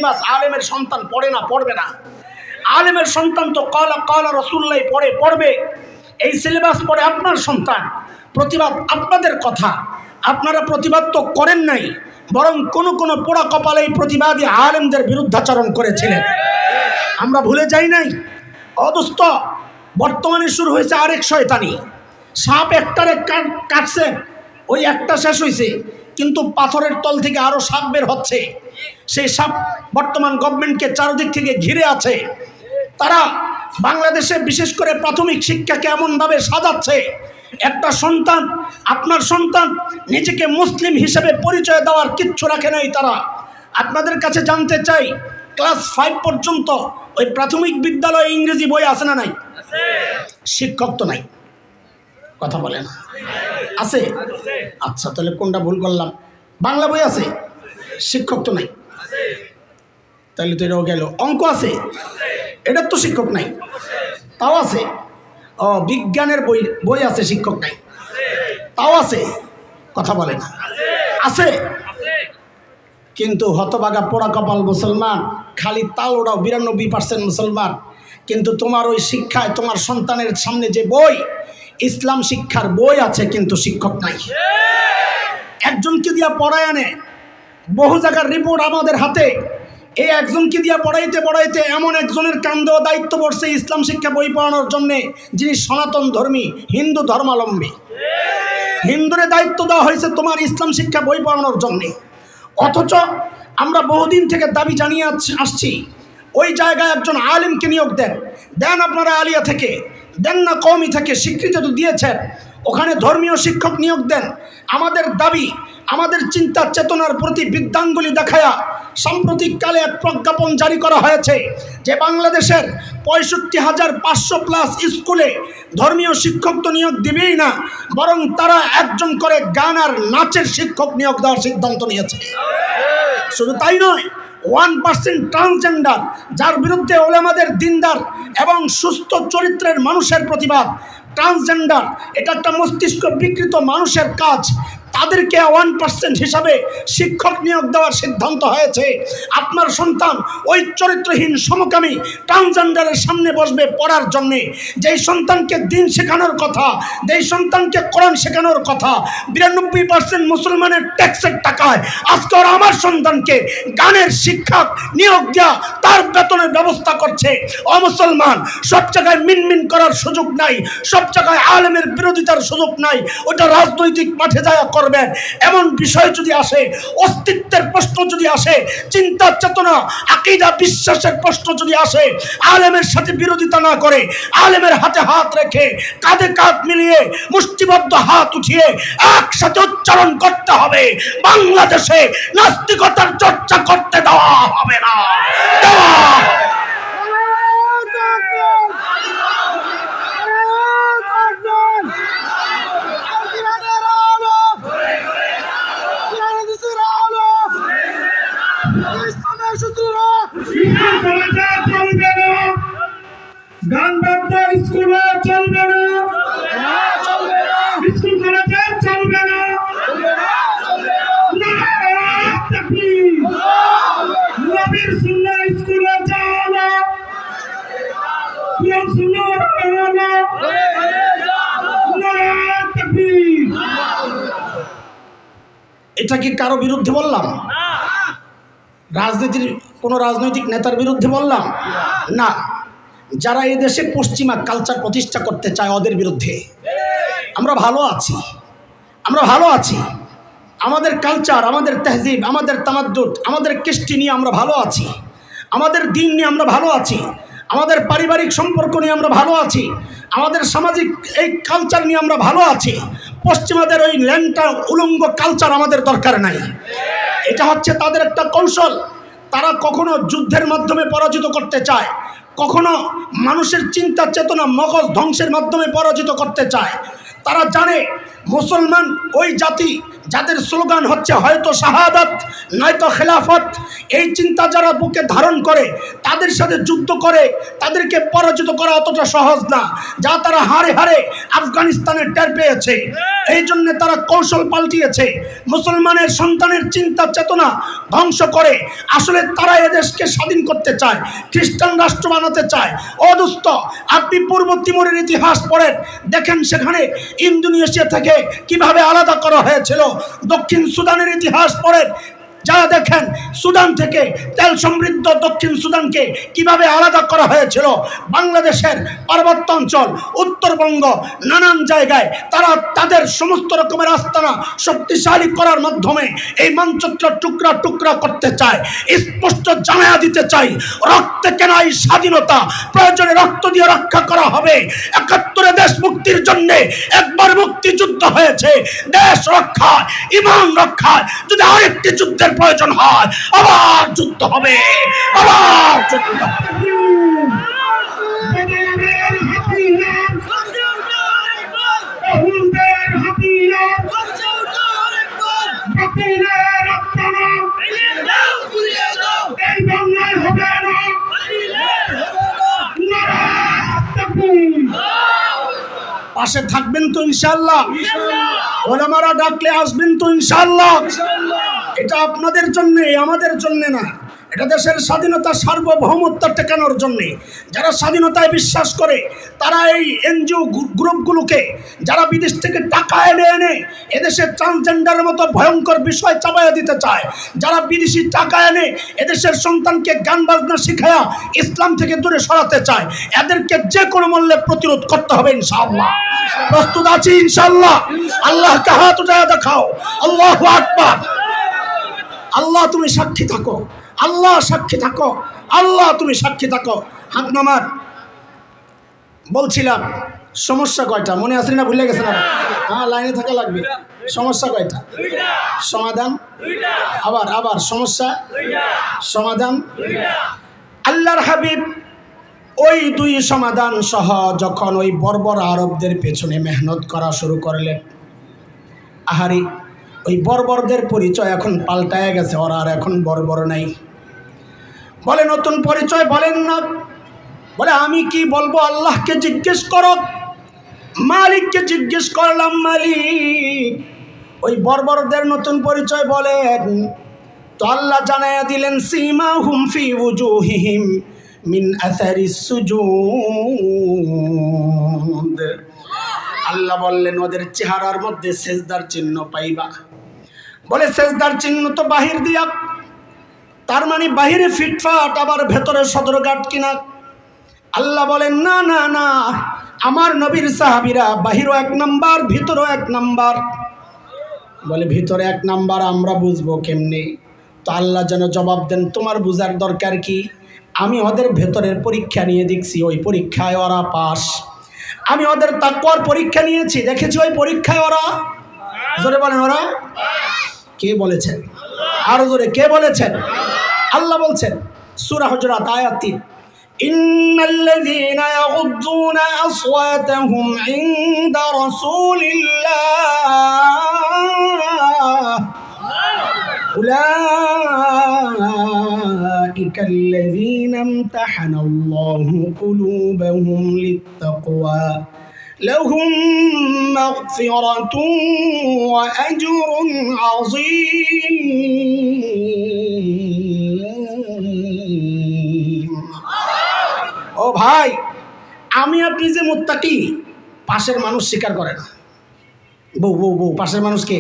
Syllabus আলেমের সন্তান পড়ে না, পড়বে না। আলেমের সন্তান তো কালা কালা রাসূলুল্লাহ পড়বে। এই সিলেবাস পড়ে আপনার সন্তান। প্রতিবাদ আপনাদের কথা, আপনারা প্রতিবাদ তো করেন নাই, বরং কোন পোড়া কপালে এই প্রতিবাদী আলেমদের বিরুদ্ধাচরণ করেছিলেন। আমরা ভুলে যাই নাই। অদোস্ত, বর্তমানে শুরু হয়েছে আরেক শয়তানি। সাপ একটারে কাটছে, ওই একটা শেষ হয়েছে, কিন্তু পাথরের তল থেকে আরো সাপ বের হচ্ছে। সেই সাপ বর্তমান গভর্নমেন্টকে চারদিক থেকে ঘিরে আছে। তারা বাংলাদেশে বিশেষ করে প্রাথমিক শিক্ষাকে এমনভাবে সাজাচ্ছে, একটা সন্তান, আপনার সন্তান নিজেকে মুসলিম হিসেবে পরিচয় দেওয়ার কিচ্ছু রাখে নাই তারা। আপনাদের কাছে জানতে চাই, ক্লাস 5 পর্যন্ত ওই প্রাথমিক বিদ্যালয়ে ইংরেজি বই আছে না নাই? শিক্ষক তো নাই, কথা বলেন আছে? আচ্ছা, তাহলে কোনটা ভুল করলাম? বাংলা বই আছে, শিক্ষক তো নাই, তাহলে তো এটাও গেল। অঙ্ক আছে, এটার তো শিক্ষক নাই, তাও আছে। ও, বিজ্ঞানের বই আছে, শিক্ষক নাই, তাও আছে, কথা বলে না, আছে। কিন্তু হতভাগা পোড়া কপাল মুসলমান, খালি তাল ওড়াও 92% মুসলমান, কিন্তু তোমার ওই শিক্ষায় তোমার সন্তানের সামনে যে বই, ইসলাম শিক্ষার বই আছে, কিন্তু শিক্ষক নাই। একজনকে দিয়া পড়ায় আনে, বহু জায়গার রিপোর্ট আমাদের হাতে। এই একজনকে দিয়া পড়াইতে এমন একজনের কান্দেও দায়িত্ব পড়ছে ইসলাম শিক্ষা বই পড়ানোর জন্যে, যিনি সনাতন ধর্মী হিন্দু ধর্মাবলম্বী। হিন্দুরে দায়িত্ব দেওয়া হয়েছে তোমার ইসলাম শিক্ষা বই পড়ানোর জন্যে। অথচ আমরা বহুদিন থেকে দাবি জানিয়ে আসছি, ওই জায়গায় একজন আলেমকে নিয়োগ দেন আপনারা আলিয়া থেকে, দেন না কওমি থেকে, স্বীকৃতি তো দিয়েছেন, ওখানে ধর্মীয় শিক্ষক নিয়োগ দেন। আমাদের দাবি, আমাদের চিন্তা চেতনার প্রতি বৃদ্ধাঙ্গুলি দেখায়া সাম্প্রতিককালে এক প্রজ্ঞাপন জারি করা হয়েছে যে বাংলাদেশের 65,500+ স্কুলে ধর্মীয় শিক্ষক তো নিয়োগ দিবেই না, বরং তারা একজন করে গান আর নাচের শিক্ষক নিয়োগ দেওয়ার সিদ্ধান্ত নিয়েছে। শুধু তাই নয়, 1% ট্রান্সজেন্ডার, যার বিরুদ্ধে ওলামাদের দিনদার এবং সুস্থ চরিত্রের মানুষের প্রতিবাদ। ট্রান্সজেন্ডার এটা একটা মস্তিষ্ক বিকৃত মানুষের কাজ, তাদেরকে 1% হিসাবে শিক্ষক নিয়োগ দেওয়ার সিদ্ধান্ত হয়েছে। আপনার সন্তান ওই চরিত্রহীন সমকামী ট্রান্সজেন্ডারের সামনে বসবে পড়ার জন্যে। যেই সন্তানকে দিন শেখানোর কথা, যেই সন্তানকে কোরআন শেখানোর কথা, 92% মুসলমানের ট্যাক্সের টাকায় আজকে ওরা আমার সন্তানকে গানের শিক্ষক নিয়োগ দেওয়া, তার বেতনের ব্যবস্থা করছে। অমুসলমান, সব জায়গায় মিনমিন করার সুযোগ নাই, সব জায়গায় আলেমের বিরোধিতার সুযোগ নাই। ওটা রাজনৈতিক মাঠে যায় করবেন। এমন বিষয় যদি আসে, অস্তিত্বের প্রশ্ন যদি আসে, চিন্তা চেতনা আকীদা বিশ্বাসের প্রশ্ন যদি আসে, আলেমের সাথে বিরোধিতা না করে, আলেমের হাতে হাত রেখে, কাঁধে কাঁধ মিলিয়ে, মুষ্টিবদ্ধ হাত উঠিয়ে একসাথে উচ্চারণ করতে হবে, বাংলাদেশে নাস্তিকতার চর্চা করতে দেওয়া হবে না। গান বাদ্য স্কুলে চলবে না, স্কুল কলেজে চলবে না। নবীর সুন্নাহ স্কুলে যাও না, কোরআন সুন্নাহ পড়ো না। এটা কি কারো বিরুদ্ধে বললাম? রাজনীতির কোনো রাজনৈতিক নেতার বিরুদ্ধে বললাম না। যারা এই দেশে পশ্চিমা কালচার প্রতিষ্ঠা করতে চায় ওদের বিরুদ্ধে। আমরা ভালো আছি, আমরা ভালো আছি, আমাদের কালচার, আমাদের তেহজিব, আমাদের তামাদ্দুদ, আমাদের কৃষ্টি নিয়ে আমরা ভালো আছি, আমাদের দিন নিয়ে আমরা ভালো আছি, আমাদের পারিবারিক সম্পর্ক নিয়ে আমরা ভালো আছি, আমাদের সামাজিক এই কালচার নিয়ে আমরা ভালো আছি। পশ্চিমাদের ওই ল্যাংটা উলঙ্গ কালচার আমাদের দরকার নাই। এটা হচ্ছে তাদের একটা কৌশল। তারা কখনো যুদ্ধের মাধ্যমে পরাজিত করতে চায়, কখনো মানুষের চিন্তা চেতনা মগজ ধ্বংসের মাধ্যমে পরাজিত করতে চায়। তারা জানে মুসলমান ওই জাতি যাদের স্লোগান হচ্ছে হয়তো শাহাদাত নয়তো খেলাফত, এই চিন্তা যারা বুকে ধারণ করে তাদের সাথে যুদ্ধ করে তাদেরকে পরাজিত করা অতটা সহজ না, যা তারা হারে হারে আফগানিস্তানে টের পেয়েছে। এই জন্য তারা কৌশল পাল্টিয়েছে, মুসলমানের সন্তানের চিন্তা চেতনা ধ্বংস করে। আসলে তারা এদেশকে স্বাধীন করতে চায়, খ্রিস্টান রাষ্ট্র বানাতে চায়। অদুস্ত, আপনি পূর্ব তিমুরের ইতিহাস পড়েন, দেখেন সেখানে ইন্দোনেশিয়া থেকে কিভাবে আলাদা করা হয়েছিল। দক্ষিণ সুদানের ইতিহাস পড়েন, যারা দেখেন সুদান থেকে তেল সমৃদ্ধ দক্ষিণ সুদানকে কিভাবে আলাদা করা হয়েছিল। বাংলাদেশের পার্বত্য অঞ্চল, উত্তরবঙ্গ, নানান জায়গায় তারা তাদের সমস্ত রকমের আস্তানা শক্তিশালী করার মাধ্যমে এই মানচিত্র টুকরা টুকরা করতে চায়। স্পষ্ট জানায়া দিতে চাই, রক্তে কেন এই স্বাধীনতা, প্রয়োজনে রক্ত দিয়ে রক্ষা করা হবে। ৭১ দেশ মুক্তির জন্যে একবার মুক্তিযুদ্ধ হয়েছে, দেশ রক্ষায় ইমান রক্ষায় যদি আরেকটি যুদ্ধের প্রয়োজন হয় আবার যুদ্ধ হবে, আবার যুদ্ধ হবে। বদরের হাতিয়ার, বহুদের হাতিয়ার, বাতিলের আত্মনা এই বাংলায় হবে না। নারায়ে তাকবীর। পাশে থাকবেন তো ইনশাআল্লাহ? ওলামারা ডাকলে আসবেন তো ইনশাআল্লাহ? এটা আপনাদের জন্যে, আমাদের জন্যে না। এটা দেশের স্বাধীনতা সার্বভৌমত্ব টেকানোর জন্যে। যারা স্বাধীনতায় বিশ্বাস করে তারা এই এনজিও গ্রুপগুলোকে, যারা বিদেশ থেকে টাকা এনে এনে এদেশের ট্রান্সজেন্ডারের মতো ভয়ঙ্কর বিষয় চাপাইয়া দিতে চায়, যারা বিদেশি টাকা এনে এদেশের সন্তানকে গান বাজনা শিখায়া ইসলাম থেকে দূরে সরাতে চায়, এদেরকে যে কোনো মূল্যে প্রতিরোধ করতে হবে ইনশাআল্লাহ। প্রস্তুত আছি ইনশাআল্লাহ? আল্লাহকে হাত উঠায়া দেখাও, আল্লাহু আকবার। আল্লাহ তুমি সাক্ষী থাকো, আল্লাহ সাক্ষী থাকো, আল্লাহ তুমি সাক্ষী থাকো। হাত নামার বলছিলাম সমস্যা কয়টা মনে আছে না? ভুলে গেছে না? হ্যাঁ, লাইনে থাকা লাগবে। সমস্যা কয়টা? সমাধান আবার আবার সমস্যা সমাধান। আল্লাহর হাবিব ওই দুই সমাধান সহ যখন ওই বর্বর আরবদের পেছনে মেহনত করা শুরু করলেন, আহারি ওই বর্বরদের পরিচয় এখন পাল্টায় গেছে, ওরা আর এখন বর্বর নাই। বলে নতুন পরিচয় বলেন না, বলে আমি কি বলবো? আল্লাহকে জিজ্ঞেস করো। মালিককে জিজ্ঞেস করলাম, মালিক ওই বর্বরদের নতুন পরিচয় বলেন। তো আল্লাহ জানায়া দিলেন, সীমাহুম ফি উজুহিহিম মিন আসারিস সুজুদ। আল্লাহ বললেন ওদের চেহারার মধ্যে সেজদার চিহ্ন পাইবা। বলে সেজদার চিহ্ন তো বাহির দিয়া, তার মানে বাহিরে ফিটফাট আবার ভেতরে সদরঘাট কিনা? আল্লাহ বলেন না না না, আমার নবীর সাহাবীরা বাহিরও ১ নাম্বার ভিতরও ১ নাম্বার। বলে ভিতরে ১ নাম্বার আমরা বুঝবো কেমনে? তো আল্লাহ যেন জবাব দেন, তোমার বুঝার দরকার কি? আমি ওদের ভেতরের পরীক্ষা নিয়ে দেখছি, ওই পরীক্ষায় ওরা পাস। আমি ওদের তাকওয়ার পরীক্ষা নিয়েছি, দেখেছি ওই পরীক্ষায় ওরা, জোরে বলেন ওরা। কে বলেছেন? আরো জোরে কে বলেছেন? আল্লাহ বলছেন সূরা হুজুরাত আয়াত ৩, ইন্নাল্লাযীনা ইয়াগুদ্দুনা আসওয়াতাহুম ইনদা রাসূলিল্লাহ উলাইকা আল্লাযীনা ইমতাহানাল্লাহু কুলুবাহুম লিত্তাকওয়া লাহুম মাগফিরাতুন ওয়া আজরুন আযীম। ও ভাই, আমি আপনি যে মুত্তাকি, পাশের মানুষ স্বীকার করে না। বউ বউ বউ পাশের মানুষকে,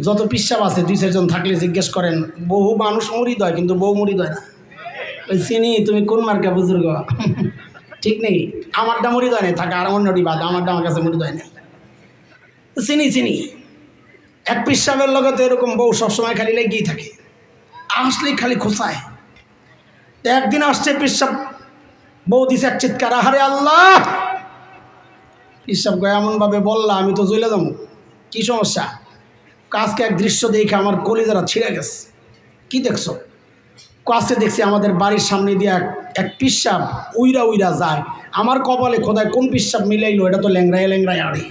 যত পিসাব আছে ২-৪ জন থাকলে জিজ্ঞেস করেন, বহু মানুষ মুরিদ হয় কিন্তু বউ মুরিদ হয় না। ওই চিনি তুমি কোন মার্কা বুজুর্গ, ঠিক নেই? আমারটা মুরিদ হয় নাই, থাকে আর অন্যটি বাদ, আমারটা আমার কাছে মুরিদ হয় নাই। চিনি চিনি এক পিসাবের লগে তো এরকম বউ সবসময় খালি লেগেই থাকে, আসলেই খালি খোঁচায়। তো একদিন আসছে পিসাব, বউ দিছে এক চিৎকার, আহারে আল্লাহ! পিসাব গো এমনভাবে বললা আমি তো জ্বলে যাবো। কি সমস্যা? আজকে এক দৃশ্য দেখে আমার কলিজারা ছিঁড়ে গেছে। কি দেখছো? কাছে দেখছি আমাদের বাড়ির সামনে দিয়ে এক পিসাব উইরা উইরা যায়। আমার কপালে খোদায় কোন পিসাব মিলাইলো, এটা তো ল্যাংরায় ল্যাংরায় আড়ে।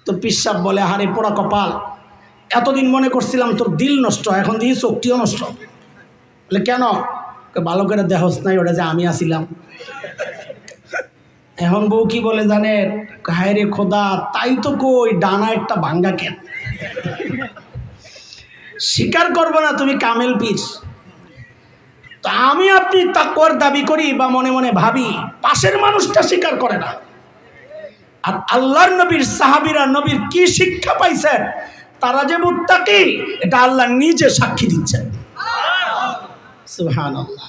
তোর পিসাব বলে হারে পোড়া কপাল, এতদিন মনে করছিলাম তোর দিল নষ্ট, এখন দিয়ে চোখটিও নষ্ট। বলে কেন? ভালো করে দেহস নাই ওটা যে আমি আসিলাম। এখন বউ কি বলে জানেন? হায় রে খোদা, তাই তো কই ডানা একটা ভাঙ্গা কেন। স্বীকার করবো না তুমি কামেল পীর। তো আমি আপনি তাকওয়ার দাবি করি বা মনে মনে ভাবি, পাশের মানুষটা স্বীকার করে না। আর আল্লাহর নবীর সাহাবীরা নবীর কি শিক্ষা পাইছেন, তারা যে মুত্তাকি, এটা আল্লাহ নিজে সাক্ষী দিচ্ছেন। সুবহানাল্লাহ।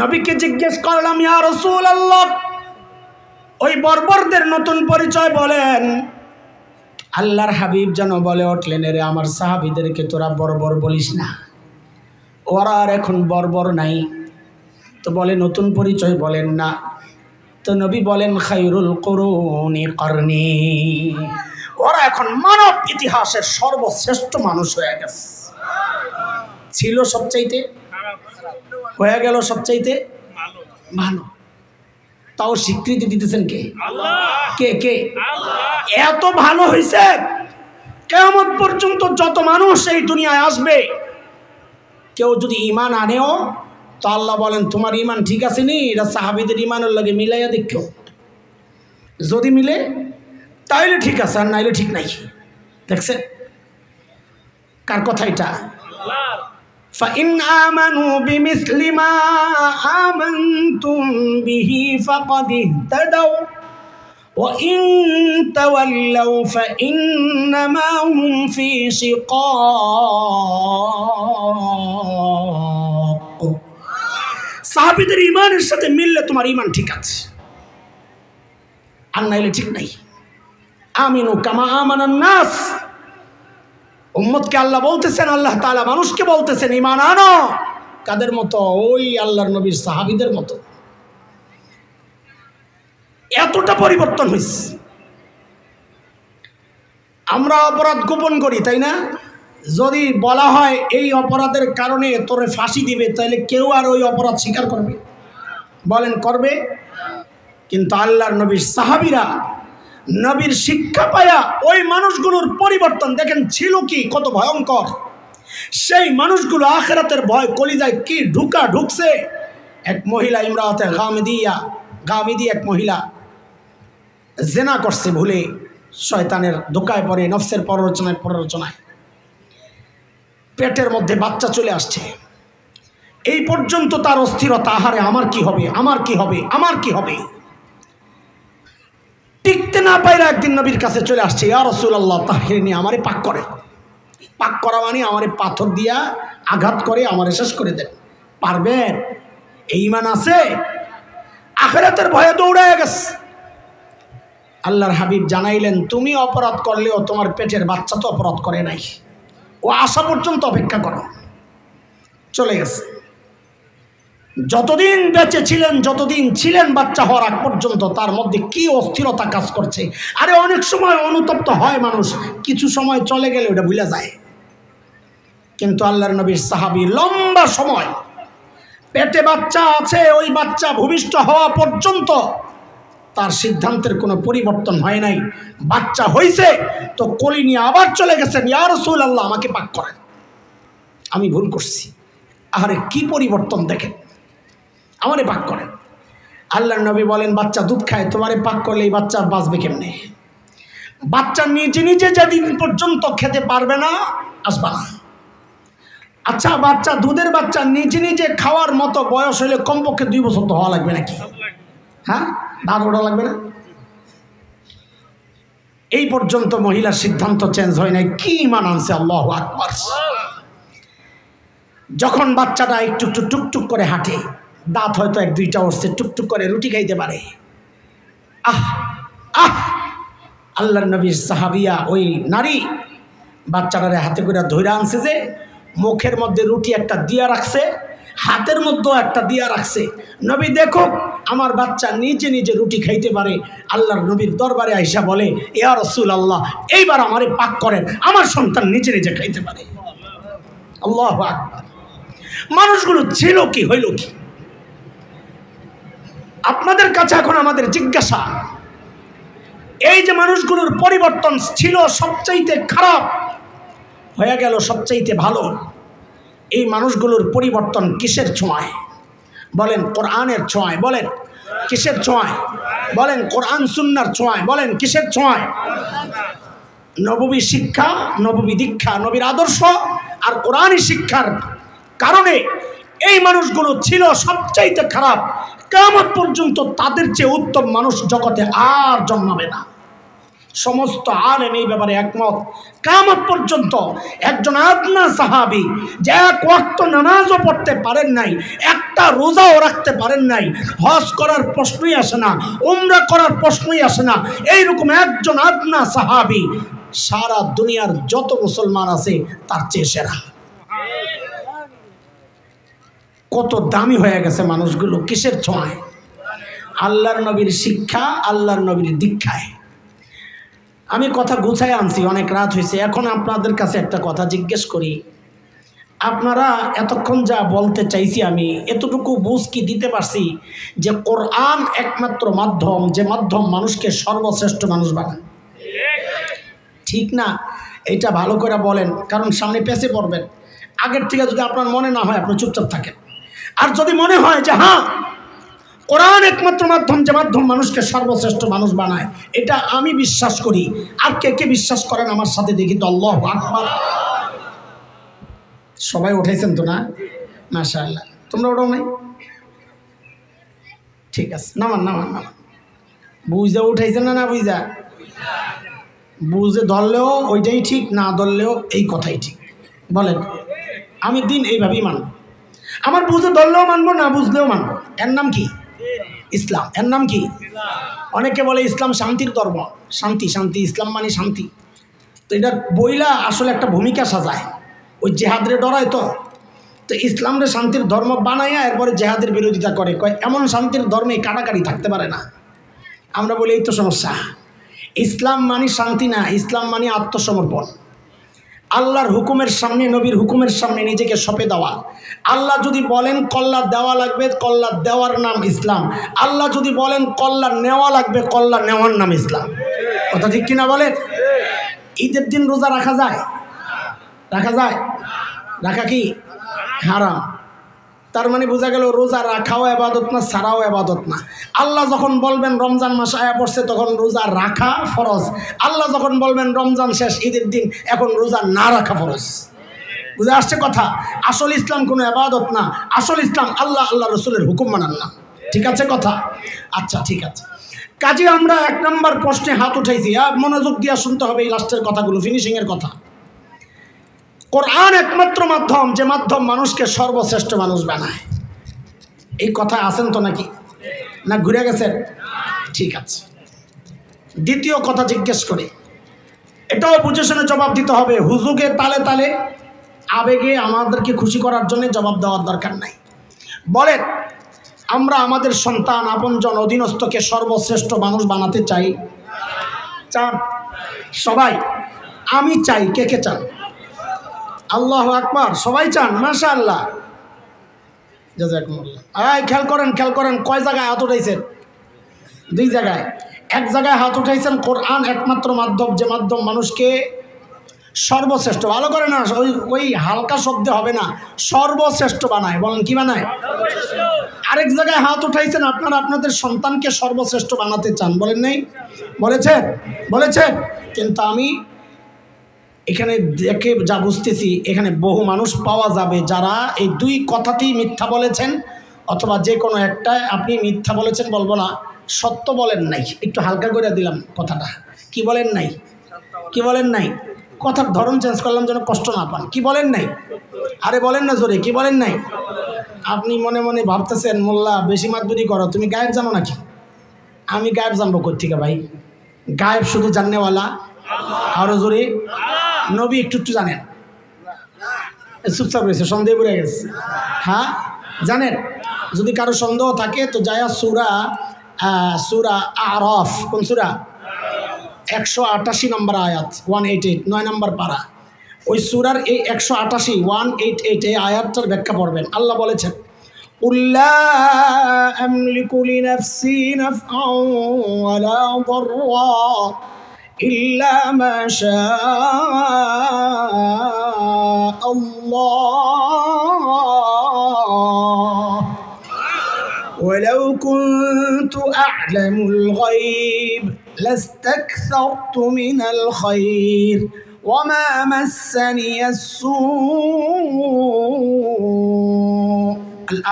নবীকে জিজ্ঞেস করলাম, ইয়া রাসূলুল্লাহ, ওই বর্বরদের নতুন পরিচয় বলেন। আল্লাহর হাবিব যেন বলে উঠলেন, রে আমার সাহাবীদেরকে তোরা বর্বর বলিস না, ওরা আর এখন বর্বর নাই। তো বলে নতুন পরিচয় বলেন না। তো নবী বলেন, খায়রুল কুরুনি করনি, ওরা এখন মানব ইতিহাসের সর্বশ্রেষ্ঠ মানুষ হয়ে গেছে। ছিল সবচাইতে, হয়ে গেল সবচাইতে ভালো। তাও স্বীকৃতি দিতেছেন কে? কে কে? এত ভালো হয়েছে, কিয়ামত পর্যন্ত যত মানুষ এই দুনিয়ায় আসবে, কেউ যদি ঈমান আনেও, তো আল্লাহ বলেন তোমার ঈমান ঠিক আছে নি, এটা সাহাবীদের ঈমানের লগে মিলাইয়া দেখো। যদি মিলে তাইলে ঠিক আছে, আর নাইলে ঠিক নাই। দেখছেন কার কথা এটা? فَإِنْ آمَنُوا بِمِثْلِ مَا آمَنْتُمْ بِهِ فَقَدِ اهْتَدَوْا وَإِنْ تَوَلَّوْا فَإِنَّمَا هُمْ فِي شِقَاقٍ। সাহাবীদের ঈমানের সাথে মিললে তোমার ঈমান ঠিক আছে, আর নাইলে ঠিক নাই। আমিনু কামা আমানান নাস, উম্মতকে আল্লাহ বলতেছেন, আল্লাহ তাআলা মানুষকে বলতেছেন ঈমান আনো। কাদের মতো? ওই আল্লাহর নবীর সাহাবীদের মতো। এতটা পরিবর্তন হয়েছে। আমরা অপরাধ গোপন করি, তাই না? যদি বলা হয় এই অপরাধের কারণে তোরে ফাঁসি দিবে, তাহলে কেউ আর ওই অপরাধ স্বীকার করবে? বলেন করবে? কিন্তু আল্লাহর নবীর সাহাবীরা নবীর শিক্ষা পায়া ওই মানুষগুলোর পরিবর্তন দেখেন ছিল কি, কত ভয়ঙ্কর। সেই মানুষগুলো আখিরাতের ভয় কলিজায় কি ঢুকছে। এক মহিলা, ইমরাতে গামিদিয়া এক মহিলা জেনা করছে ভুলে, শয়তানের ধোকায় পড়ে, নফসের প্ররোচনায় পেটের মধ্যে বাচ্চা চলে আসছে। এই পর্যন্ত তার অস্থিরতা, আহারে আমার কি হবে, আমার কি হবে, আমার কি হবে। টিকতে না পাইরা একদিন নবীর কাছে চলে আসছে, ইয়া রাসূলুল্লাহ তাহরিনি, আমারে পাক করে। পাক করা মানে আমারে পাথর দিয়া আঘাত করে আমারে শেষ করে দেন। পারবেন? এই ঈমান আছে? আখিরাতের ভয়ে দৌড়ায় গেছে। আল্লাহর হাবিব জানাইলেন, তুমি অপরাধ করলেও তোমার পেটের বাচ্চা তো অপরাধ করে নাই, ও আসা পর্যন্ত অপেক্ষা করো। চলে গেছে। যতদিন বেঁচে ছিলেন, যতদিন ছিলেন বাচ্চা হওয়ার আগ পর্যন্ত, তার মধ্যে কি অস্থিরতা কাজ করছে। আরে অনেক সময় অনুতপ্ত হয় মানুষ, কিছু সময় চলে গেলে ওটা ভুলে যায়। কিন্তু আল্লাহর নবীর সাহাবী লম্বা সময় পেটে বাচ্চা আছে, ওই বাচ্চা ভূমিষ্ঠ হওয়া পর্যন্ত তার সিদ্ধান্তের কোনো পরিবর্তন হয় নাই। বাচ্চা হয়েছে তো কোলে নিয়ে আবার চলে গেছেন, ইয়া রাসূলুল্লাহ আমাকে পাক করেন, আমি ভুল করছি। আরে কি পরিবর্তন দেখেন, আমারে পাক করেন। আল্লাহর নবী বলেন, বাচ্চা দুধ খায়, তোমারে পাক করলে এই বাচ্চা বাঁচবে কেমনে? বাচ্চা নিজে নিজে যেদিন পর্যন্ত খেতে পারবে না, আসবা না। আচ্ছা, বাচ্চা, দুধের বাচ্চা নিজে নিজে খাওয়ার মতো বয়স হলে কমপক্ষে 2 বছর তো হওয়া লাগবে নাকি? হ্যাঁ, দাঁত ওঠা লাগবে না? এই পর্যন্ত মহিলার সিদ্ধান্ত চেঞ্জ হয় নাই। কি ঈমান আনছে, আল্লাহু আকবার। যখন বাচ্চাটা একটু একটু টুকটুক করে হাঁটে, দাঁত হয়তো 1-2টা উঠছে, টুকটুক করে রুটি খাইতে পারে, আহ আহ আল্লাহর নবীর সাহাবিয়া ওই নারী বাচ্চাটারে হাতে করে ধইরা আনছে, যে মুখের মধ্যে রুটি একটা দিয়া রাখছে, হাতের মধ্যেও একটা দিয়া রাখছে। নবী দেখো আমার বাচ্চা নিজে নিজে রুটি খাইতে পারে। আল্লাহর নবীর দরবারে আইসা বলে, ইয়া রাসূলুল্লাহ এইবার আমারে পাক করেন, আমার সন্তান নিজে নিজে খাইতে পারে। আল্লাহু আকবার। মানুষগুলো ছিল কি, হইল কি? আপনাদের কাছে এখন আমাদের জিজ্ঞাসা, এই যে মানুষগুলোর পরিবর্তন ছিল সবচাইতে খারাপ হয়ে গেল সবচাইতে ভালো, এই মানুষগুলোর পরিবর্তন কিসের ছোঁয়ায়? বলেন কোরআনের ছোঁয়ায়। বলেন কিসের ছোঁয়ায়? বলেন কোরআন সুন্নাহর ছোঁয়ায়। বলেন কিসের ছোঁয়ায়? নববী শিক্ষা, নববী দীক্ষা, নবীর আদর্শ আর কোরআনী শিক্ষার কারণে এই মানুষগুলো ছিল সবচাইতে খারাপ। কিয়ামত পর্যন্ত তাদের চেয়ে উত্তম মানুষ জগতে আর জন্মাবে না। সমস্ত আলেম এই ব্যাপারে একমত। কিয়ামত পর্যন্ত একজন আদনা সাহাবী যে এক ওয়াক্ত নামাজও পড়তে পারেন নাই, একটা রোজাও রাখতে পারেন নাই, হজ করার প্রশ্নই আসে না, উমরা করার প্রশ্নই আসে না, এইরকম একজন আদনা সাহাবী সারা দুনিয়ার যত মুসলমান আছে তার চেয়ে সেরা। কত দামি হয়ে গেছে মানুষগুলো কিসের ছোঁয়ায়? আল্লাহর নবীর শিক্ষা, আল্লাহর নবীর দীক্ষায়। আমি কথা গুছাই আনছি, অনেক রাত হয়েছে। এখন আপনাদের কাছে একটা কথা জিজ্ঞেস করি, আপনারা এতক্ষণ যা বলতে চাইছি আমি এতটুকু বুঝ কি দিতে পারছি যে কোরআন একমাত্র মাধ্যম, যে মাধ্যম মানুষকে সর্বশ্রেষ্ঠ মানুষ বানায়? ঠিক না? এটা ভালো করে বলেন, কারণ সামনে পেছে পড়বেন। আগের থেকে যদি আপনার মনে না হয় আপনি চুপচাপ থাকেন, আর যদি মনে হয় যে হ্যাঁ কোরআন একমাত্র মাধ্যম, যে মাধ্যম মানুষকে সর্বশ্রেষ্ঠ মানুষ বানায়, এটা আমি বিশ্বাস করি। আর কে কে বিশ্বাস করেন আমার সাথে দেখি তো? আল্লাহু আকবার। সবাই উঠাইছেন তো না? মাশাআল্লাহ। তোমরা ওঠাও নাই? ঠিক আছে, নামান নামান নামান। বুঝা উঠাইছেন না? না বুঝা? বুঝে ধরলেও ওইটাই ঠিক, না ধরলেও এই কথাই ঠিক। বলেন আমি দিন এইভাবেই মানব। আমার বুঝে ধরলেও মানবো, না বুঝলেও মানবো। এর নাম কি? ইসলাম। এর নাম কি? অনেকে বলে ইসলাম শান্তির ধর্ম। শান্তি শান্তি, ইসলাম মানে শান্তি। তো এটা বইলা আসলে একটা ভূমিকা সাজায়, ওই জেহাদরে ডরায়। তো ইসলামরে শান্তির ধর্ম বানাইয়া এরপরে জেহাদের বিরোধিতা করে, কয় এমন শান্তির ধর্মে কাটাকাটি থাকতে পারে না। আমরা বলি এই তো সমস্যা। ইসলাম মানে শান্তি না, ইসলাম মানে আত্মসমর্পণ। আল্লাহর হুকুমের সামনে, নবীর হুকুমের সামনে নিজেকে সঁপে দেওয়া। আল্লাহ যদি বলেন কল্লা দেওয়া লাগবে, কল্লা দেওয়ার নাম ইসলাম। আল্লাহ যদি বলেন কল্লা নেওয়া লাগবে, কল্লা নেওয়ার নাম ইসলাম। কথা ঠিক কিনা বলেন? ঈদের দিন রোজা রাখা যায়? রাখা যায়? রাখা কি হারাম? তার মানে বোঝা গেল রোজা রাখাও ইবাদত না, ছাড়াও ইবাদত না। আল্লাহ যখন বলবেন রমজান মাস আয়া পড়ছে তখন রোজা রাখা ফরজ। আল্লাহ যখন বলবেন রমজান শেষ, ঈদের দিন, এখন রোজা না রাখা ফরজ। বুঝে আসছে কথা? আসল ইসলাম কোনো ইবাদত না, আসল ইসলাম আল্লাহ আল্লাহ রসুলের হুকুম মানান না। ঠিক আছে কথা? আচ্ছা ঠিক আছে। কাজে আমরা 1 নম্বর প্রশ্নে হাত উঠাইছি। মনোযোগ দিয়ে শুনতে হবে এই লাস্টের কথাগুলো, ফিনিশিংয়ের কথা। কোরআন একমাত্র মাধ্যম, যে মাধ্যম মানুষকে সর্বশ্রেষ্ঠ মানুষ বানায়। এই কথা আছেন তো নাকি? না ঘুরে গেছেন? ঠিক আছে। দ্বিতীয় কথা জিজ্ঞেস করে, এটাও বুঝে শুনে জবাব দিতে হবে। হুজুগে তালে তালে আবেগে আমাদেরকে খুশি করার জন্য জবাব দেওয়ার দরকার নাই। বলেন আমরা আমাদের সন্তান, আপনজন, অধীনস্থকে সর্বশ্রেষ্ঠ মানুষ বানাতে চাই? চান সবাই? আমি চাই। কে কে চান? আল্লাহু আকবার। সবাই চান? মাশাআল্লাহ, জাযাকুমুল্লাহ। খেয়াল করেন, খেয়াল করেন। কয় জায়গায় হাত উঠাইছেন? 2 জায়গায়। এক জায়গায় হাত উঠাইছেন কোরআন একমাত্র মাধ্যম, যে মাধ্যম মানুষকে সর্বশ্রেষ্ঠ। ভালো করে না, ওই হালকা শব্দে হবে না, সর্বশ্রেষ্ঠ বানায়। বলেন কি বানায়? আরেক জায়গায় হাত উঠাইছেন আপনারা আপনাদের সন্তানকে সর্বশ্রেষ্ঠ বানাতে চান। বলেন নাই? বলেছেন? বলেছেন। কিন্তু আমি এখানে দেখে যা বুঝতেছি, এখানে বহু মানুষ পাওয়া যাবে যারা এই 2 কথাতেই মিথ্যা বলেছেন, অথবা যে কোনো একটাই আপনি মিথ্যা বলেছেন বলবো না, সত্য বলেন নাই। একটু হালকা করে দিলাম কথাটা। কি বলেন নাই? কি বলেন নাই? কথার ধরন চেঞ্জ করলাম যেন কষ্ট না পান। কি বলেন নাই? আরে বলেন না জোরে, কি বলেন নাই? আপনি মনে মনে ভাবতেছেন মোল্লা বেশি মাতবুরি করো, তুমি গায়েব জানো নাকি? আমি গায়েব জানবো কোত্থেকে ভাই? গায়েব শুধু জাননেওয়ালা। আরো জোরে। নবী একটু একটু জানেন। চুপচাপ রয়েছে, সন্দেহ পড়ে গেছে। হ্যাঁ জানেন? যদি কারো সন্দেহ থাকে তো যায়া সূরা আরাফ, কোন সূরা? 188 নম্বর আয়াত, 188, 9 নম্বর পারা। ওই সূরার এই 188, 188 এই আয়াতটার ব্যাখ্যা পড়বেন। আল্লাহ বলেছেন قل لا أملك لنفسي نفعا ولا ضرا إلا ما شاء الله ولو كنت أعلم الغيب لاستكثرت من الخير وما مسني السوء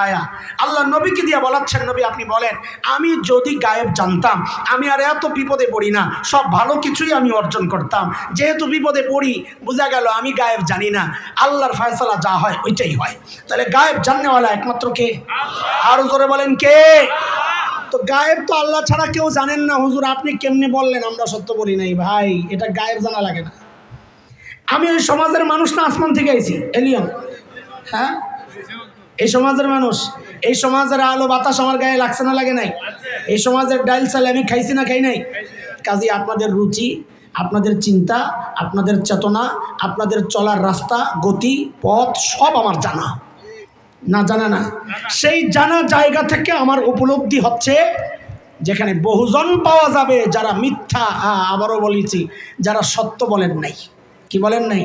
আয়া আল্লাহ নবীকে দিয়ে বলাচ্ছেন, নবী আপনি বলেন, আমি যদি গায়েব জানতাম আমি আর এত বিপদে পড়ি না, সব ভালো কিছুই আমি অর্জন করতাম। যেহেতু বিপদে পড়ি, বোঝা গেল আমি গায়েব জানি না, আল্লাহর ফয়সালা যা হয় ওইটাই হয়। তাহলে গায়েব জাননেওয়ালা একমাত্র কে? আর জোরে বলেন কে? তো গায়েব তো আল্লাহ ছাড়া কেউ জানেন না। হুজুর আপনি কেমনে বললেন? আমরা সত্য বলি নাই ভাই, এটা গায়েব জানা লাগে না। আমি ওই সমাজের মানুষ না, আসমান থেকে আইছি, এলিয়ান। হ্যাঁ, এই সমাজের মানুষ, এই সমাজের আলো বাতাস আমার গায়ে লাগছে না লাগে নাই? এই সমাজের ডাইল চাল আমি খাইছি না খাই নাই? কাজে আপনাদের রুচি, আপনাদের চিন্তা, আপনাদের চেতনা, আপনাদের চলার রাস্তা, গতি, পথ সব আমার জানা না, জানা না। সেই জানা জায়গা থেকে আমার উপলব্ধি হচ্ছে যেখানে বহুজন পাওয়া যাবে যারা মিথ্যা, আবারও বলেছি, যারা সত্য বলেন নাই। কি বলেন নাই?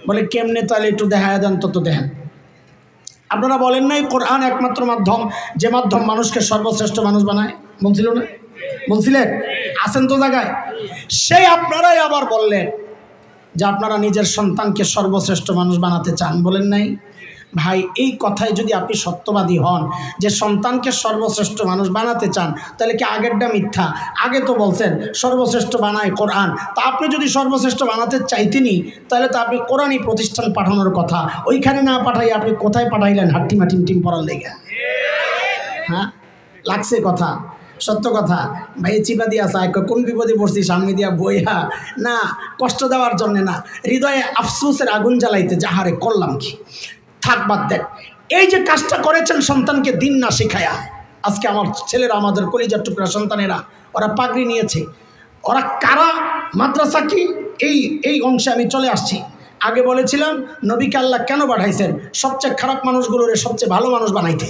বলে কেমনে? তাহলে একটু দেখা দেন, তত দেখেন। আপনারা বলেন নাই কোরআন একমাত্র মাধ্যম, যে মাধ্যম মানুষকে সর্বশ্রেষ্ঠ মানুষ বানায়? বলছিল না? বলছিলেন? আছেন তো জায়গায়। সেই আপনারাই আবার বললেন যে আপনারা নিজের সন্তানকে সর্বশ্রেষ্ঠ মানুষ বানাতে চান, বলেন নাই? ভাই, এই কথায় যদি আপনি সত্যবাদী হন যে সন্তানকে সর্বশ্রেষ্ঠ মানুষ বানাতে চান, তাহলে কি আগেরটা মিথ্যা? আগে তো বলছেন সর্বশ্রেষ্ঠ বানায় কোরআন। তা আপনি যদি সর্বশ্রেষ্ঠ বানাতে চাইতেনি, তাহলে তো আপনি কোরআনই প্রতিষ্ঠান পাঠানোর কথা, ওইখানে না পাঠাই আপনি কোথায় পাঠাইলেন? হাট্টিমা টিম পড়ার লেগে। হ্যাঁ, লাগছে কথা, সত্য কথা। ভাই চিপা দিয়া চায়, কোন বিপদে পড়ছি সামনে দিয়া বইয়া না, কষ্ট দেওয়ার জন্যে না, হৃদয়ে আফসোসের আগুন জ্বালাইতে, যাহারে করলাম কি। থাক, বাদ দেন। এই যে কাজটা করেছেন সন্তানকে দিন না শেখায়া, আজকে আমার ছেলেরা, আমাদের কলিজার টুকরা সন্তানেরা, ওরা পাগড়ি নিয়েছে। ওরা কারা? মাদ্রাসা কি? এই অংশে আমি চলে আসছি। আগে বলেছিলাম নবীকে আল্লাহ কেন পাঠাইছেন? সবচেয়ে খারাপ মানুষগুলোরে সবচেয়ে ভালো মানুষ বানাইতে,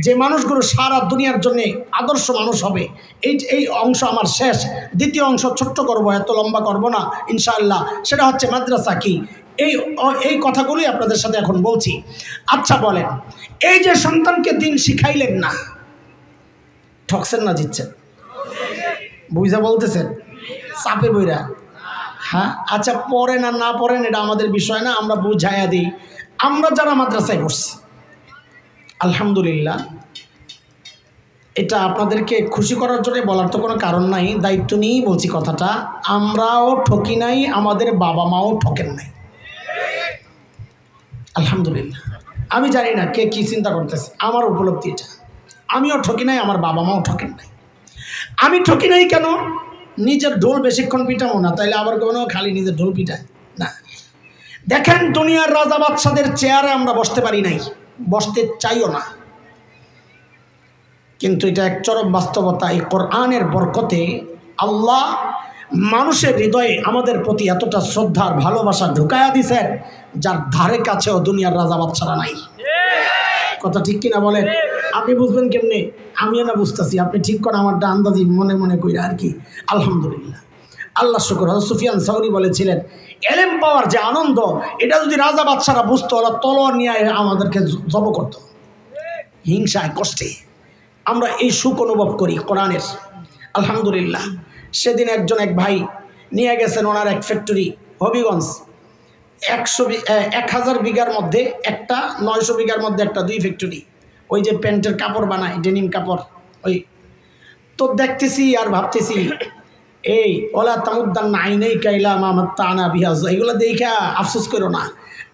যে মানুষগুলো সারা দুনিয়ার জন্য আদর্শ মানুষ হবে। এই অংশ আমার শেষ। দ্বিতীয় অংশ ছোট্ট করব, এত লম্বা করব না ইনশাআল্লাহ। সেটা হচ্ছে মাদ্রাসা কি, এই কথাগুলোই আপনাদের সাথে এখন বলছি। আচ্ছা বলেন, এই যে সন্তানকে দিন শিখাইলেন না, ঠকছেন না জিতছেন? বুঝা বলতেছেন? চাপে বইরা? হ্যাঁ, আচ্ছা পড়েন আর না পড়েন এটা আমাদের বিষয় না, আমরা বুঝাইয়া দিই। আমরা যারা মাদ্রাসায় পড়ছি, আলহামদুলিল্লাহ, এটা আপনাদেরকে খুশি করার জন্য বলার তো কোনো কারণ নাই, দায়িত্ব নিয়েই বলছি কথাটা। আমরাও ঠকি নাই, আমাদের বাবা মাও ঠকেন নাই, আলহামদুলিল্লাহ। আমি জানি না কে কী চিন্তা করতেছে, আমার উপলব্ধি এটা। আমিও ঠকি নাই, আমার বাবা মাও ঠকেন নাই। আমি ঠকি নাই কেন? নিজের ঢোল বেশিক্ষণ পিটাবো না, তাইলে আবার কোনো খালি নিজের ঢোল পিটায় না। দেখেন, দুনিয়ার রাজা বাদশাদের চেয়ারে আমরা বসতে পারি নাই, বসতে চাইও না, কিন্তু এটা এক চরম বাস্তবতা। এই কোরআনের বরকতে আল্লাহ মানুষের হৃদয়ে আমাদের প্রতি এতটা শ্রদ্ধার ভালোবাসা ঢুকায়া দিছেন, যার ধারে কাছেও দুনিয়ার রাজা বাদশারা নাই। কথা ঠিক কিনা বলেন? আপনি বুঝবেন কেমনে? আমিও না বুঝতেছি, আপনি ঠিক করে আমারটা আন্দাজি মনে মনে কইরা আর কি। আলহামদুলিল্লাহ, আল্লাহ শুকর। হযরত সুফিয়ান সাউরি বলেছিলেন, এলেম পাওয়ার যে আনন্দ, এটা যদি রাজা বাদশারা বুঝতো, ওরা তলোয়ার নিয়ে আমাদেরকে জব করত, হিংসায় কষ্টে। আমরা এই সুখ অনুভব করি কোরআনের, আলহামদুলিল্লাহ। সেদিন এক ভাই নিয়ে গেছেন ওনার এক ফ্যাক্টরি, হবিগঞ্জ। 1000 বিঘার মধ্যে একটা, 900 বিঘার মধ্যে একটা, 2 ফ্যাক্টরি। ওই যে প্যান্টের কাপড় বানায়, ডেনিম কাপড়। ওই তো দেখতেছি আর ভাবতেছি, এই ওলা তামুদ্দান আইনেই কাইলা মামাত তানা বিহাজ, এগুলো দেখা আফসোস করো না,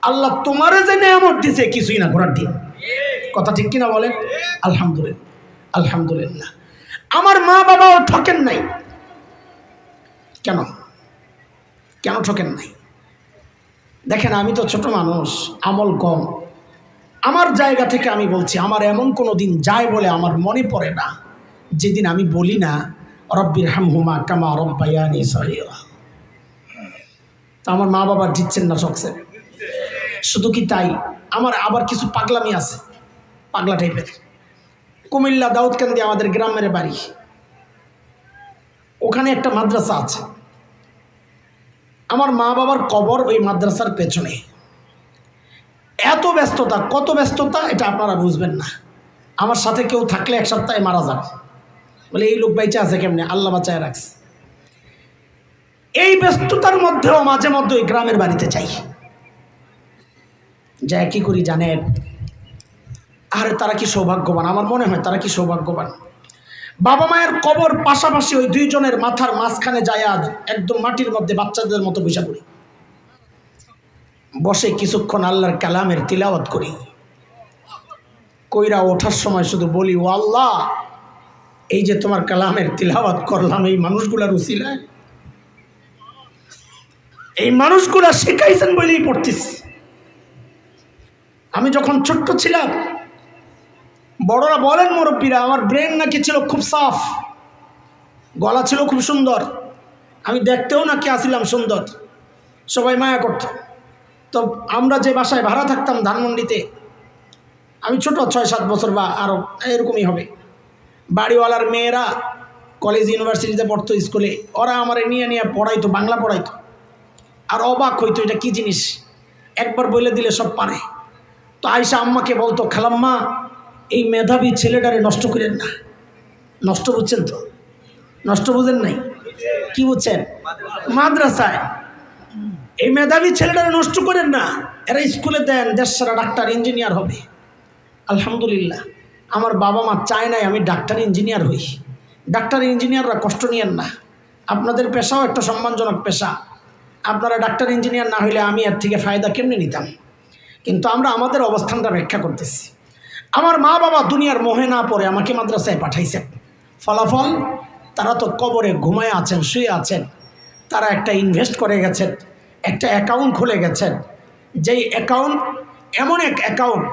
আল্লাহ তোমারে যে নেয়ামত দিছে কিছুই না ঘোরার দিন। কথা ঠিক কিনা বলেন? আলহামদুলিল্লাহ, আলহামদুলিল্লাহ। আমার মা বাবাও ঠকেন নাই। কেন ঠকেন নাই? দেখেন, আমি তো ছোট মানুষ, আমল কম। আমার জায়গা থেকে আমি বলছি, আমার এমন কোনো দিন যায় বলে আমার মনে পড়ে না যেদিন আমি বলি না রব্বির হামহুমা কামা রব্বায়ানি সগীরা। তা আমার মা বাবা দিচ্ছেন না, ঠকছেন। শুধু কি তাই, আমার আবার কিছু পাগলামি আছে, পাগলা টাইপের। কুমিল্লা দাউদকান্দি আমাদের গ্রামের বাড়ি, ওখানে একটা মাদ্রাসা আছে। আমার মা বাবার কবর ওই মাদ্রাসার পেছনে। এত ব্যস্ততা, কত ব্যস্ততা এটা আপনারা বুঝবেন না। আমার সাথে কেউ থাকলে এক সপ্তাহে মারা যাবে, বলে এই লোক বাইচা আছে কেমনে, আল্লাহ বাঁচায় রাখছে। এই ব্যস্ততার মধ্যেও মাঝে মধ্যে ওই গ্রামের বাড়িতে যাই, যা কি করি জানেন? আরে তারা কি সৌভাগ্যবান, আমার মনে হয় তারা কি সৌভাগ্যবান। বাবা মায়ের কবর পাশাপাশি, ওই দুইজনের মাথার মাঝখানে যায় একদম মাটির মধ্যে বাচ্চাদের মতো বসে পড়ি, বসে কিছুক্ষণ আল্লাহর কালামের তিলাওয়াত করি। কইরা ওঠার সময় শুধু বলি, ও আল্লাহ, এই যে তোমার কালামের তিলাওয়াত করলাম, এই মানুষগুলার উসিলায়, এই মানুষগুলা শেখাইছেন বলেই পড়তেছি। আমি যখন ছোট্ট ছিলাম, বড়রা বলেন, মুরব্বীরা, আমার ব্রেন নাকি ছিল খুব সাফ, গলা ছিল খুব সুন্দর, আমি দেখতেও নাকি আসিলাম সুন্দর, সবাই মায়া করত। তো আমরা যে বাসায় ভাড়া থাকতাম ধানমন্ডিতে, আমি ছোট 6-7 বছর বা আরও এরকমই হবে, বাড়িওয়ালার মেয়েরা কলেজ ইউনিভার্সিটিতে পড়তো, স্কুলে, ওরা আমারে নিয়ে নিয়ে পড়াইতো, বাংলা পড়াইতো। আর অবাক হইতো, এটা কি জিনিস, একবার বলে দিলে সব পারে। তো আয়সা আম্মাকে বলতো, খালাম্মা, এই মেধাবী ছেলেটারে নষ্ট করেন না। নষ্ট বুঝছেন তো? নষ্ট বুঝেন নাই? কি বুঝছেন? মাদ্রাসায় এই মেধাবী ছেলেটারে নষ্ট করেন না, এরা স্কুলে দেন, দেশ সারা ডাক্তার ইঞ্জিনিয়ার হবে। আলহামদুলিল্লাহ, আমার বাবা মা চায় নাই আমি ডাক্তার ইঞ্জিনিয়ার হই। ডাক্তার ইঞ্জিনিয়াররা কষ্ট নিয়েন না, আপনাদের পেশাও একটা সম্মানজনক পেশা। আপনারা ডাক্তার ইঞ্জিনিয়ার না হইলে আমি এর থেকে ফায়দা কেমনে নিতাম। কিন্তু আমরা আমাদের অবস্থানটা ব্যাখ্যা করতেছি। আমার মা বাবা দুনিয়ার মোহে না পড়ে আমাকে মাদ্রাসায় পাঠাইছেন, ফলাফল তারা তো কবরে ঘুমায় আছেন, শুয়ে আছেন। তারা একটা ইনভেস্ট করে গেছেন, একটা অ্যাকাউন্ট খুলে গেছেন, যেই অ্যাকাউন্ট এমন এক অ্যাকাউন্ট,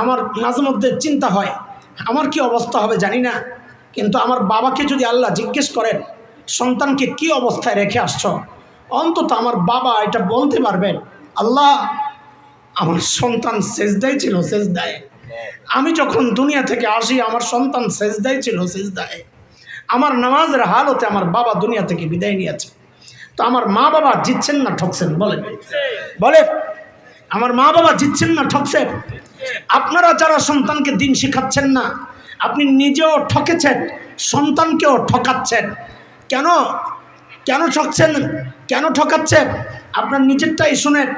আমার মাঝে মধ্যে চিন্তা হয় আমার কি অবস্থা হবে জানি না, কিন্তু আমার বাবাকে যদি আল্লাহ জিজ্ঞেস করেন সন্তানকে কি অবস্থায় রেখে আসছ, অন্তত আমার বাবা এটা বলতে পারবেন, আল্লাহ, আমার সন্তান সেজদায় ছিল, সেজদায়। আমি যখন দুনিয়া থেকে আসি আমার সন্তান সেজদায় ছিল, সেজদায়। আমার নামাজের হালতে আমার বাবা দুনিয়া থেকে বিদায় নিয়েছে। তো আমার মা বাবা জিতছেন না ঠকছেন? বলেন, বলে আমার মা বাবা জিতছেন না ঠকছেন? আপনারা যারা সন্তানকে দিন শেখাচ্ছেন না, আপনি নিজেও ঠকেছেন, সন্তানকেও ঠকাচ্ছেন। কেন কেন ঠকছেন, কেন ঠকাচ্ছেন? আপনার নিজেরটাই শুনেন।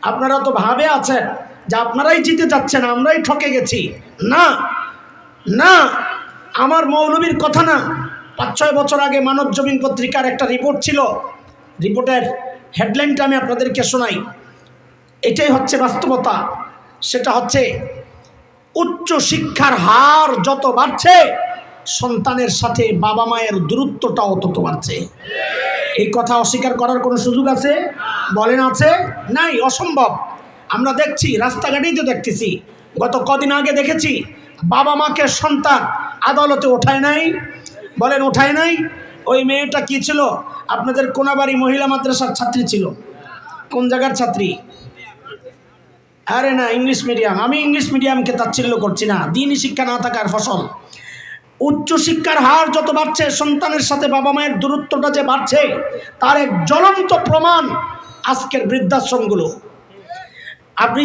আপনারা তো ভাবে আছেন যে আপনারাই জিতে যাচ্ছেন, আমরাই ঠকে গেছি। না না, আমার মৌলবীর কথা না। 5-6 বছর আগে মানব জমিন পত্রিকার একটা রিপোর্ট ছিল, রিপোর্টের হেডলাইনটা আমি আপনাদেরকে শোনাই। এটাই হচ্ছে বাস্তবতা। সেটা হচ্ছে, উচ্চ শিক্ষার হার যত বাড়ছে, সন্তানের সাথে বাবা মায়ের দূরত্বটাও তত বাড়ছে। এই কথা অস্বীকার করার কোনো সুযোগ আছে? বলেন আছে? নাই, অসম্ভব। আমরা দেখছি, রাস্তাঘাটেই তো দেখতেছি। গত কদিন আগে দেখেছি বাবা মাকে সন্তান আদালতে ওঠায় নাই। বলেন ওঠায় নাই? ওই মেয়েটা কি ছিল? আপনাদের কোনাবাড়ি মহিলা মাদ্রাসার ছাত্রী ছিল। কোন জায়গার ছাত্রী? আরে না, ইংলিশ মিডিয়াম। আমি ইংলিশ মিডিয়ামকে তাচ্ছিল্য করছি না, দিনই শিক্ষা না থাকার ফসল। উচ্চশিক্ষার হার যত বাড়ছে, সন্তানের সাথে বাবা মায়ের দূরত্বটা যে বাড়ছে, তার এক জ্বলন্ত প্রমাণ আজকের বৃদ্ধাশ্রমগুলো। আপনি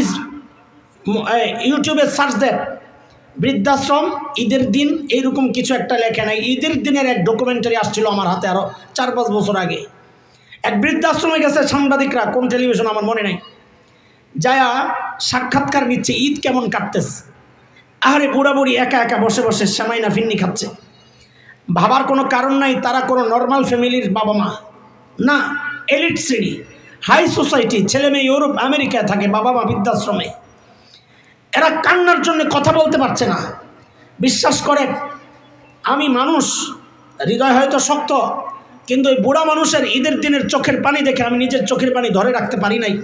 ইউটিউবে সার্চ দেন, বৃদ্ধাশ্রম ঈদের দিন, এইরকম কিছু একটা লেখা নাই। ঈদের দিনের এক ডকুমেন্টারি আসছিল আমার হাতে আরও 4-5 বছর আগে। এক বৃদ্ধাশ্রমে গেছে সাংবাদিকরা, কোন টেলিভিশন আমার মনে নেই, যায়া সাক্ষাৎকার নিচ্ছে, ঈদ কেমন কাটতেছে। আরে বুড়া বুড়ি একা একা বসে বসে সেমাইনা ফিন্নি খাচ্ছে। ভাবার কোনো কারণ নাই তারা কোনো নর্মাল ফ্যামিলির বাবা মা না, এলিট শ্রেণী, হাই সোসাইটি, ছেলে মেয়ে ইউরোপ আমেরিকায় থাকে, বাবা মা বৃদ্ধাশ্রমে। এরা কান্নার জন্য কথা বলতে পারছে না। বিশ্বাস করেন, আমি মানুষ, হৃদয় হয়তো শক্ত, কিন্তু ওই বুড়া মানুষের ঈদের দিনের চোখের পানি দেখে আমি নিজের চোখের পানি ধরে রাখতে পারি নাই।